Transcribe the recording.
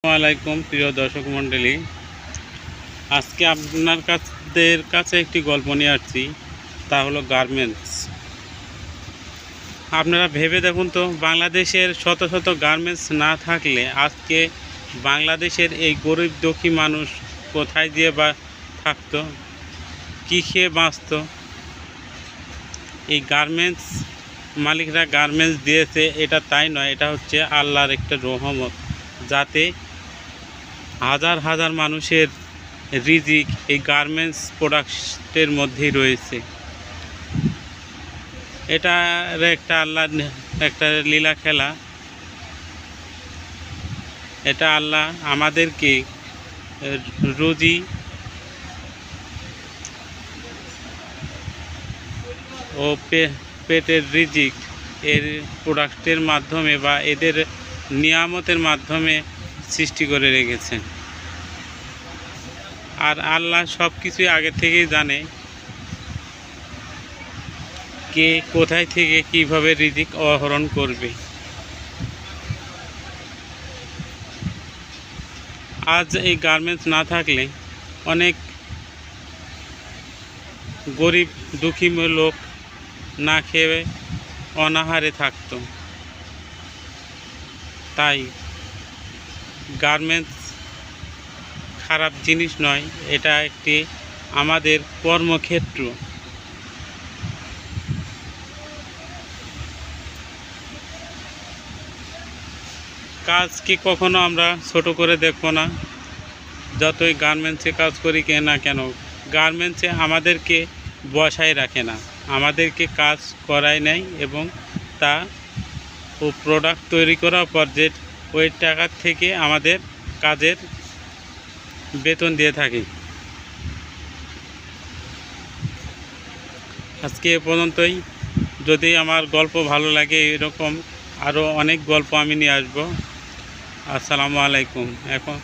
আসসালামাইকুম প্রিয় দর্শক মণ্ডলী, আজকে আপনাদের কাছে একটি গল্প নিয়ে আসছি। তা হলো গার্মেন্টস। আপনারা ভেবে দেখুন তো, বাংলাদেশের শত শত গার্মেন্টস না থাকলে আজকে বাংলাদেশের এই গরিব দুঃখী মানুষ কোথায় দিয়ে বা থাকতো, কী খেয়ে বাঁচত? এই গার্মেন্টস মালিকরা গার্মেন্টস দিয়েছে, এটা তাই নয়, এটা হচ্ছে আল্লাহর একটা রহমত, যাতে হাজার হাজার মানুষের রিজিক এই গার্মেন্টস প্রোডাক্টের মধ্যেই রয়েছে। এটা একটা আল্লাহর একটা লীলা খেলা। এটা আল্লাহ আমাদেরকে রুজি ও পেটের রিজিক এর প্রোডাক্টের মাধ্যমে বা এদের নিয়ামতের মাধ্যমে সৃষ্টি করে রেখেছেন। আর আল্লাহ সব কিছুই আগে থেকেই জানে, কে কোথায় থেকে কিভাবে রিজিক আহরণ করবে। আজ এই গার্মেন্টস না থাকলে অনেক গরিব দুঃখী লোক না খেয়ে অনাহারে থাকতো। তাই গার্মেন্টস খারাপ জিনিস নয়, এটা একটি আমাদের কর্মক্ষেত্র। কাজকে কখনো আমরা ছোট করে দেখব না। যতই গার্মেন্টসে কাজ করি না কেন, গার্মেন্টসে আমাদেরকে বসায় রাখে না, আমাদেরকে কাজ করায় নেয় এবং তা ও প্রোডাক্ট তৈরি করার পর যে ওই টাকার থেকে আমাদের কাজের বেতন দিয়ে থাকে। আজকে এ পর্যন্তই। যদি আমার গল্প ভালো লাগে, এরকম আরও অনেক গল্প আমি নিয়ে আসবো। আসসালামু আলাইকুম। এখন